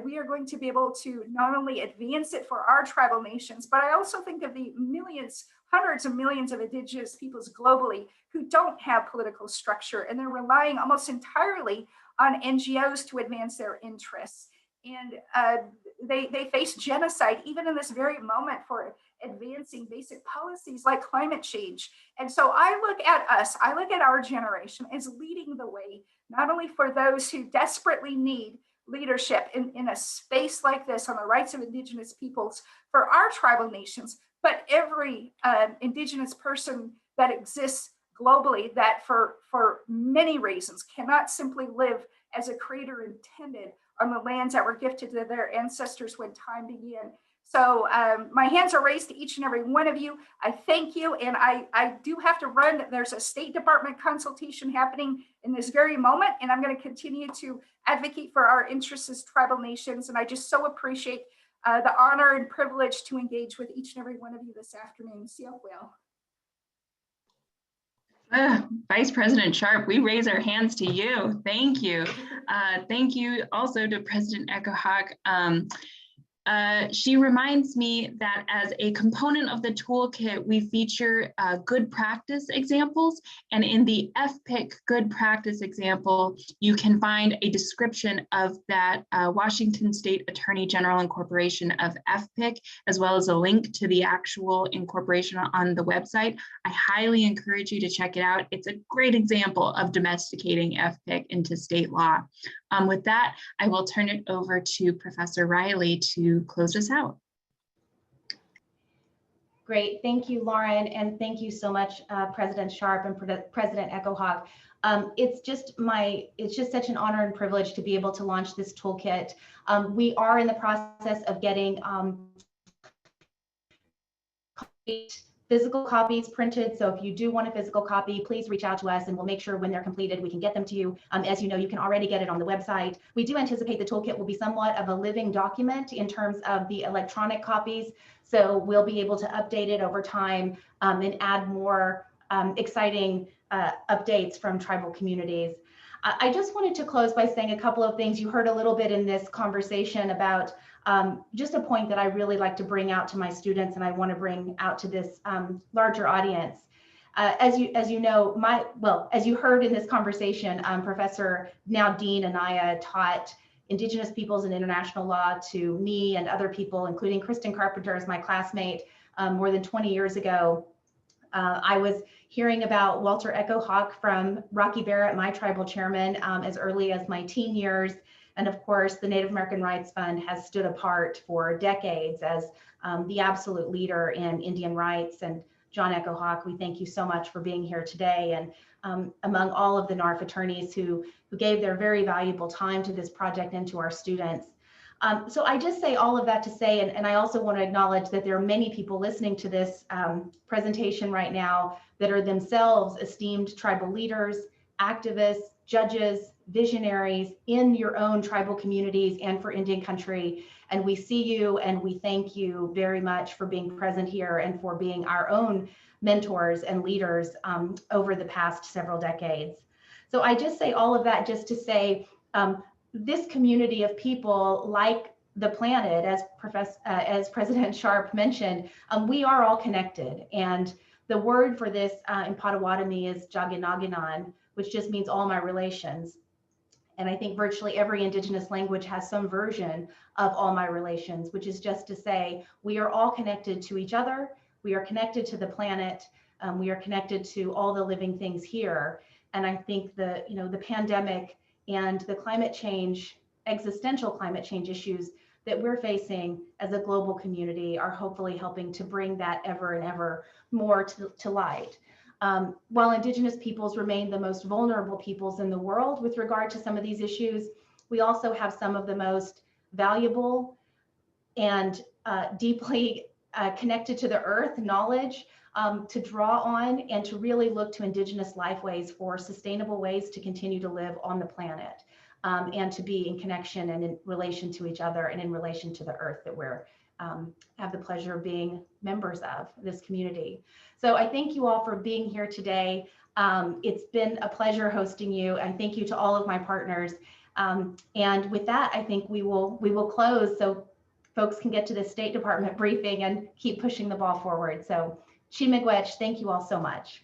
we are going to be able to not only advance it for our tribal nations, but I also think of the millions, hundreds of millions of indigenous peoples globally who don't have political structure, and they're relying almost entirely on NGOs to advance their interests. And they face genocide even in this very moment for advancing basic policies like climate change. And so I look at us, I look at our generation as leading the way, not only for those who desperately need leadership in a space like this on the rights of Indigenous peoples for our tribal nations, but every Indigenous person that exists globally that for many reasons cannot simply live as a creator intended on the lands that were gifted to their ancestors when time began. So my hands are raised to each and every one of you. I thank you, and I do have to run. There's a State Department consultation happening in this very moment, and I'm going to continue to advocate for our interests as tribal nations. And I just so appreciate the honor and privilege to engage with each and every one of you this afternoon. Siok Whale. Vice President Sharp, we raise our hands to you. Thank you. Thank you also to President Echohal. She reminds me that as a component of the toolkit, we feature good practice examples. And in the FPIC good practice example, you can find a description of that Washington State Attorney General incorporation of FPIC, as well as a link to the actual incorporation on the website. I highly encourage you to check it out. It's a great example of domesticating FPIC into state law. With that, I will turn it over to Professor Riley to close us out. Great, thank you, Lauren, and thank you so much, President Sharp and President Echohal. It's just such an honor and privilege to be able to launch this toolkit. We are in the process of getting physical copies printed. So if you do want a physical copy, please reach out to us and we'll make sure when they're completed, we can get them to you. As you know, you can already get it on the website. We do anticipate the toolkit will be somewhat of a living document in terms of the electronic copies. So we'll be able to update it over time and add more exciting updates from tribal communities. I just wanted to close by saying a couple of things. You heard a little bit in this conversation about just a point that I really like to bring out to my students and I want to bring out to this larger audience. As you know, as you heard in this conversation, Professor, now Dean Anaya, taught Indigenous peoples and international law to me and other people, including Kristen Carpenter as my classmate more than 20 years ago. I was hearing about Walter Echohal from Rocky Barrett, my tribal chairman, as early as my teen years. And of course, the Native American Rights Fund has stood apart for decades as the absolute leader in Indian rights. And John Echohal, we thank you so much for being here today. And among all of the NARF attorneys who gave their very valuable time to this project and to our students. So I just say all of that to say, and I also want to acknowledge that there are many people listening to this presentation right now that are themselves esteemed tribal leaders, activists, judges, visionaries in your own tribal communities and for Indian country. And we see you and we thank you very much for being present here and for being our own mentors and leaders over the past several decades. So I just say all of that just to say, this community of people, like the planet, as President Sharp mentioned, we are all connected. And the word for this in Potawatomi is Jaganaganan, which just means all my relations. And I think virtually every Indigenous language has some version of all my relations, which is just to say, we are all connected to each other. We are connected to the planet. We are connected to all the living things here. And I think the pandemic and the climate change, existential climate change issues that we're facing as a global community are hopefully helping to bring that ever and ever more to light. While Indigenous peoples remain the most vulnerable peoples in the world with regard to some of these issues, we also have some of the most valuable and deeply connected to the earth knowledge to draw on and to really look to Indigenous lifeways for sustainable ways to continue to live on the planet and to be in connection and in relation to each other and in relation to the earth that we're have the pleasure of being members of this community. So I thank you all for being here today. It's been a pleasure hosting you, and thank you to all of my partners. And with that, I think we will close so folks can get to the State Department briefing and keep pushing the ball forward. So Chi Miigwech, thank you all so much.